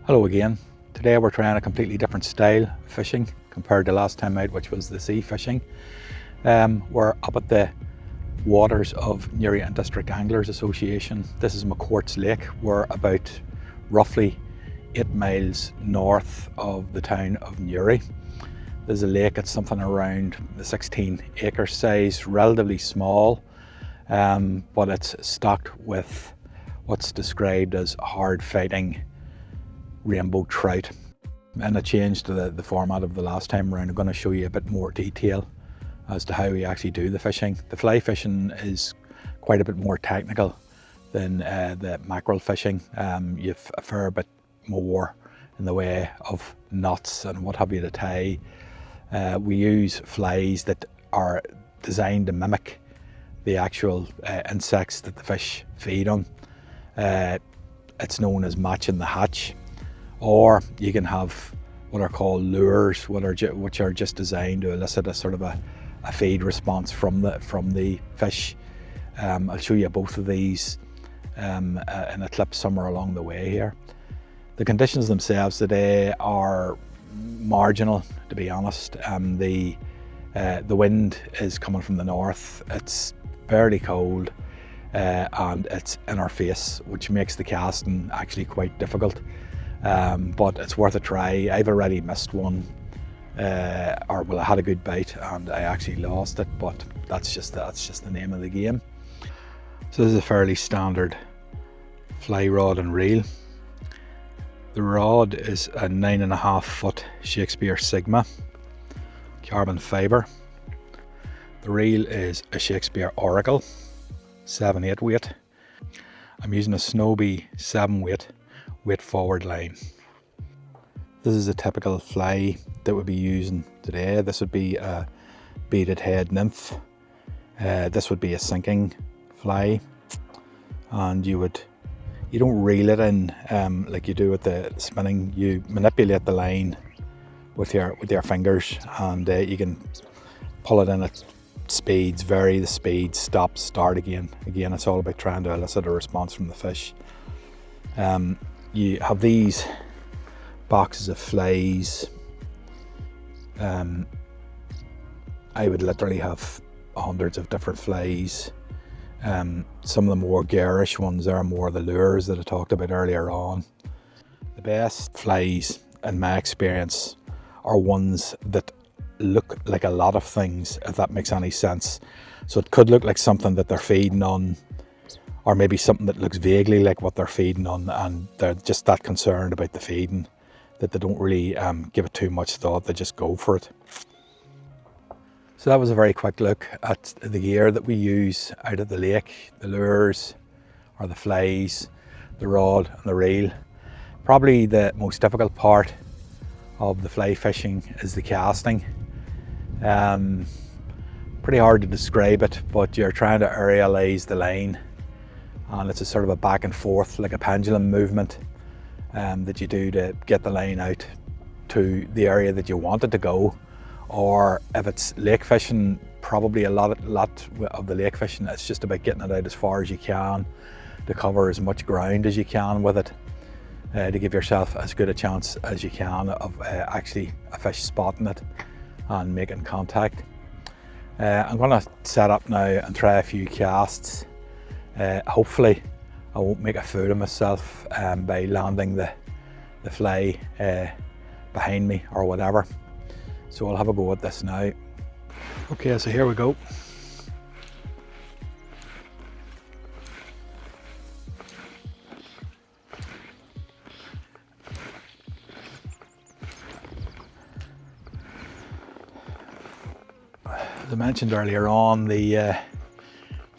Hello again. Today we're trying a completely different style of fishing compared to last time out, which was the sea fishing. We're up at the waters of Newry and District Anglers Association. This is McCourt's Lake. We're about roughly 8 miles north of the town of Newry. There's a lake that's something around the 16 acre size, relatively small, but it's stocked with what's described as hard fighting rainbow trout. And a change to the format of the last time around. I'm going to show you a bit more detail as to how we actually do the fishing. The fly fishing is quite a bit more technical than the mackerel fishing. You've a fair bit more in the way of knots and what have you to tie. We use flies that are designed to mimic the actual insects that the fish feed on. It's known as matching the hatch. Or you can have what are called lures, which are just designed to elicit a sort of a feed response from the fish. I'll show you both of these in a clip somewhere along the way here. The conditions themselves today are marginal, to be honest. The wind is coming from the north. It's fairly cold and it's in our face, which makes the casting actually quite difficult. But it's worth a try. I've already missed one, I had a good bite and I actually lost it, but that's just the name of the game. So this is a fairly standard fly rod and reel. The rod is a 9.5 foot Shakespeare Sigma carbon fibre. The reel is a Shakespeare Oracle 7/8 weight. I'm using a Snowbee 7 weight forward line. This is a typical fly that we'll be using today. This would be a beaded head nymph. This would be a sinking fly, and you don't reel it in like you do with the spinning. You manipulate the line with your fingers, and you can pull it in at speeds, vary the speed, stop, start again. Again, it's all about trying to elicit a response from the fish. You have these boxes of flies. I would literally have hundreds of different flies. Some of the more garish ones are more the lures that I talked about earlier on. The best flies, in my experience, are ones that look like a lot of things, if that makes any sense. So it could look like something that they're feeding on, or maybe something that looks vaguely like what they're feeding on, and they're just that concerned about the feeding that they don't really give it too much thought. They just go for it. So that was a very quick look at the gear that we use out at the lake. The lures, or the flies, the rod and the reel. Probably the most difficult part of the fly fishing is the casting. Pretty hard to describe it, but you're trying to aerialize the line, and it's a sort of a back and forth, like a pendulum movement that you do to get the line out to the area that you want it to go. Or if it's lake fishing, probably a lot of the lake fishing, it's just about getting it out as far as you can to cover as much ground as you can with it, to give yourself as good a chance as you can of actually a fish spotting it and making contact. I'm going to set up now and try a few casts. Hopefully I won't make a fool of myself by landing the fly behind me or whatever. So I'll have a go at this now. Okay, so here we go. As I mentioned earlier on, the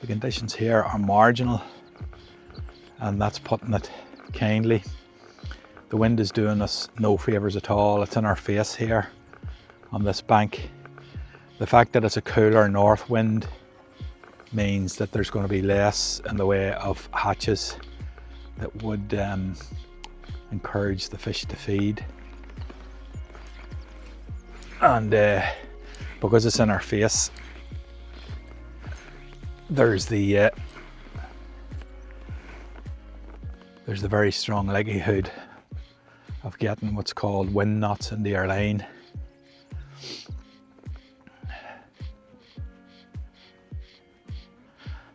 conditions here are marginal, and that's putting it kindly. The wind is doing us no favours at all. It's in our face here on this bank. The fact that it's a cooler north wind means that there's going to be less in the way of hatches that would encourage the fish to feed. And because it's in our face, there's the very strong likelihood of getting what's called wind knots into your line.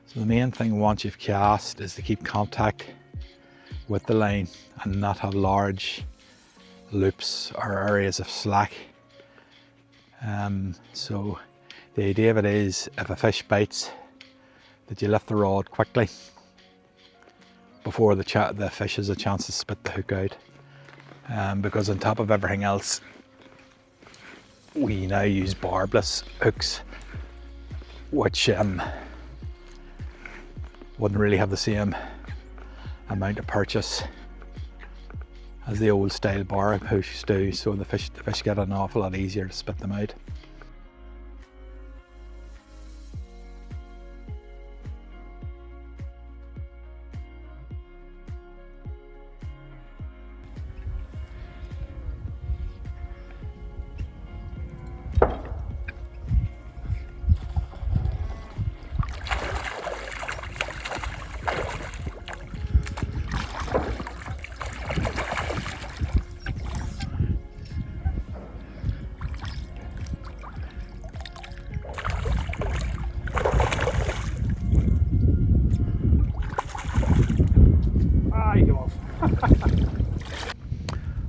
So the main thing once you've cast is to keep contact with the line and not have large loops or areas of slack. So the idea of it is, if a fish bites, that you lift the rod quickly before the fish has a chance to spit the hook out. Because on top of everything else, we now use barbless hooks, which wouldn't really have the same amount of purchase as the old style bar hooks do, so the fish get an awful lot easier to spit them out.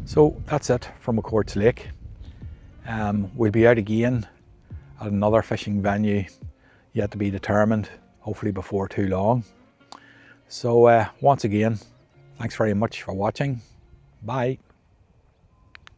So that's it from McCourt's Lake. We'll be out again at another fishing venue yet to be determined, hopefully before too long. So once again, thanks very much for watching. Bye.